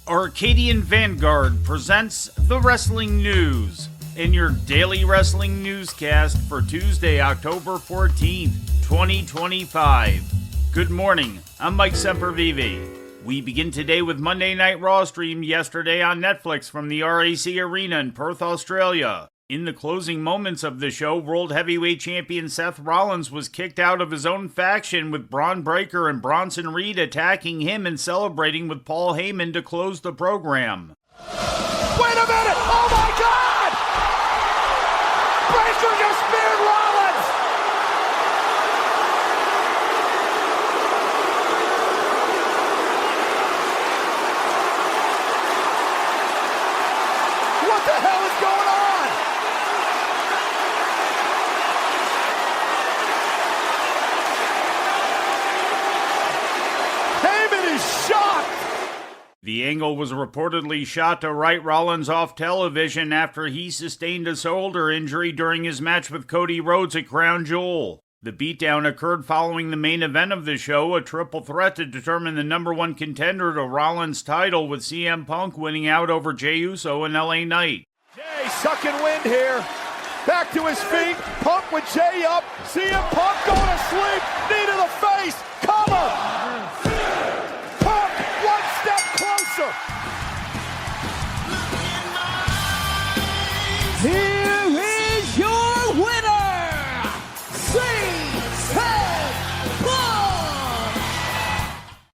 Arcadian Vanguard presents the Wrestling News in your daily wrestling newscast for Tuesday, October 14th, 2025. Good morning, I'm Mike Sempervive. We begin today with Monday Night Raw streamed yesterday on Netflix from the RAC Arena in Perth, Australia. In the closing moments of the show, World Heavyweight Champion Seth Rollins was kicked out of his own faction, with Braun Breaker and Bronson Reed attacking him and celebrating with Paul Heyman to close the program. Wait a minute! Oh my God! Breaker just speared Rollins! What the hell is going on? Shocked! The angle was reportedly shot to write Rollins off television after he sustained a shoulder injury during his match with Cody Rhodes at Crown Jewel. The beatdown occurred following the main event of the show, a triple threat to determine the number one contender to Rollins' title, with CM Punk winning out over Jey Uso and LA Knight. Jay sucking wind here. Back to his feet. Punk with Jay up. CM Punk going to sleep. Knee to the face. Cover. Here is your winner, CM Punk!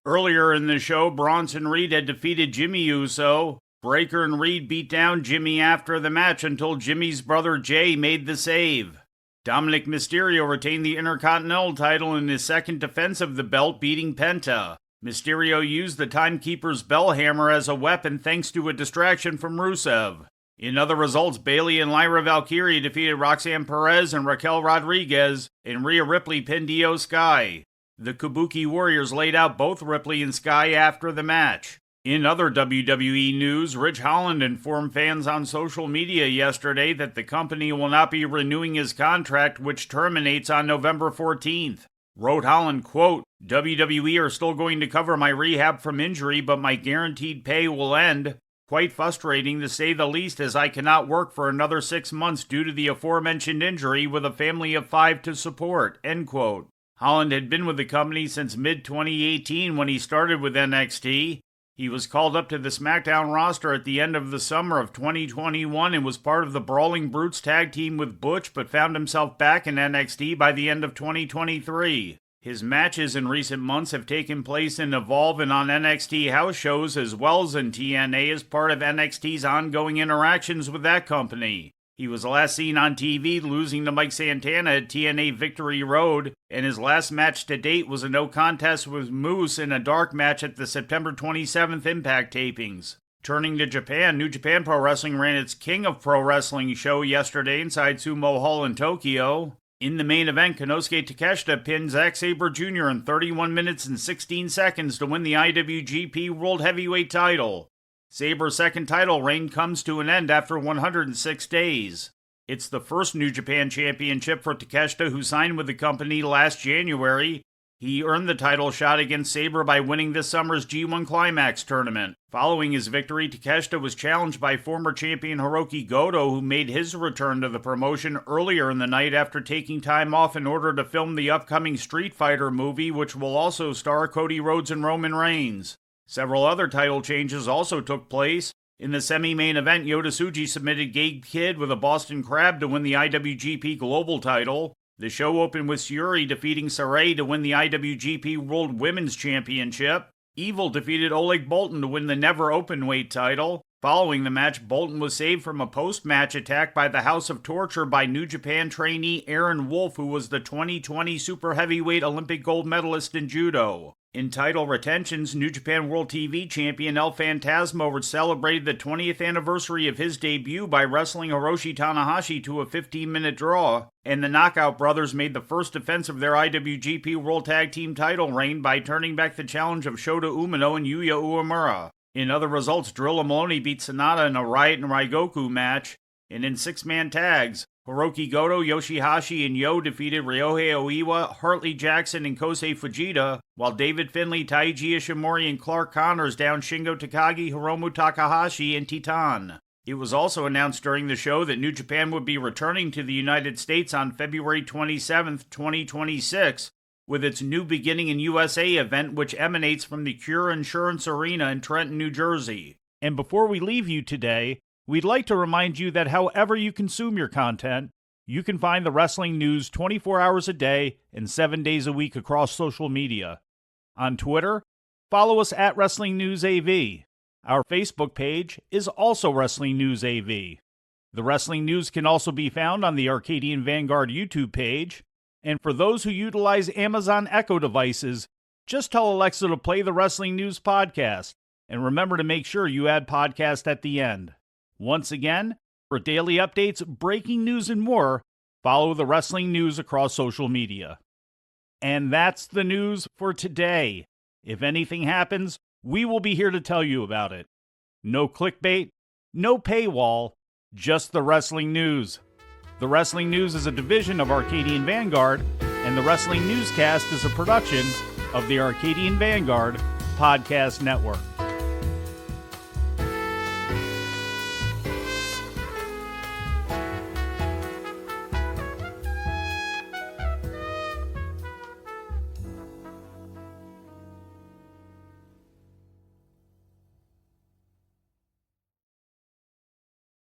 Earlier in the show, Bronson Reed had defeated Jimmy Uso. Breaker and Reed beat down Jimmy after the match until Jimmy's brother Jay made the save. Dominic Mysterio retained the Intercontinental title in his second defense of the belt, beating Penta. Mysterio used the Timekeeper's bell hammer as a weapon thanks to a distraction from Rusev. In other results, Bayley and Lyra Valkyrie defeated Roxanne Perez and Raquel Rodriguez, and Rhea Ripley pinned Io Sky. The Kabuki Warriors laid out both Ripley and Sky after the match. In other WWE news, Ridge Holland informed fans on social media yesterday that the company will not be renewing his contract, which terminates on November 14th. Wrote Holland, quote, "WWE are still going to cover my rehab from injury, but my guaranteed pay will end. Quite frustrating to say the least, as I cannot work for another 6 months due to the aforementioned injury with a family of 5 to support," end quote. Holland had been with the company since mid-2018 when he started with NXT. He was called up to the SmackDown roster at the end of the summer of 2021 and was part of the Brawling Brutes tag team with Butch, but found himself back in NXT by the end of 2023. His matches in recent months have taken place in Evolve and on NXT house shows, as well as in TNA, as part of NXT's ongoing interactions with that company. He was last seen on TV losing to Mike Santana at TNA Victory Road, and his last match to date was a no contest with Moose in a dark match at the September 27th Impact tapings. Turning to Japan, New Japan Pro Wrestling ran its King of Pro Wrestling show yesterday inside Sumo Hall in Tokyo. In the main event, Konosuke Takeshita pinned Zack Sabre Jr. in 31 minutes and 16 seconds to win the IWGP World Heavyweight title. Sabre's second title reign comes to an end after 106 days. It's the first New Japan Championship for Takeshita, who signed with the company last January. He earned the title shot against Sabre by winning this summer's G1 Climax tournament. Following his victory, Takeshita was challenged by former champion Hiroki Goto, who made his return to the promotion earlier in the night after taking time off in order to film the upcoming Street Fighter movie, which will also star Cody Rhodes and Roman Reigns. Several other title changes also took place. In the semi-main event, Yota Tsuji submitted Gabe Kidd with a Boston Crab to win the IWGP Global title. The show opened with Syuri defeating Saray to win the IWGP World Women's Championship. Evil defeated Oleg Boltin to win the Never Openweight title. Following the match, Boltin was saved from a post-match attack by the House of Torture by New Japan trainee Aaron Wolf, who was the 2020 Super Heavyweight Olympic gold medalist in Judo. In title retentions, New Japan World TV Champion El Phantasmo celebrated the 20th anniversary of his debut by wrestling Hiroshi Tanahashi to a 15-minute draw, and the Knockout Brothers made the first defense of their IWGP World Tag Team title reign by turning back the challenge of Shota Umino and Yuya Uemura. In other results, Drilla Maloney beat Sonata in a Riot and Raigoku match, and in six-man tags, Hiroki Goto, Yoshihashi, and Yo defeated Ryohei Oiwa, Hartley Jackson, and Kosei Fujita, while David Finlay, Taiji Ishimori, and Clark Connors downed Shingo Takagi, Hiromu Takahashi, and Titan. It was also announced during the show that New Japan would be returning to the United States on February 27, 2026, with its New Beginning in USA event, which emanates from the Cure Insurance Arena in Trenton, New Jersey. And before we leave you today, we'd like to remind you that however you consume your content, you can find the wrestling news 24 hours a day and 7 days a week across social media. On Twitter, follow us at Wrestling News AV. Our Facebook page is also Wrestling News AV. The Wrestling News can also be found on the Arcadian Vanguard YouTube page. And for those who utilize Amazon Echo devices, just tell Alexa to play the Wrestling News podcast. And remember to make sure you add podcast at the end. Once again, for daily updates, breaking news, and more, follow the Wrestling News across social media. And that's the news for today. If anything happens, we will be here to tell you about it. No clickbait, no paywall, just the Wrestling News. The Wrestling News is a division of Arcadian Vanguard, and the Wrestling Newscast is a production of the Arcadian Vanguard Podcast Network.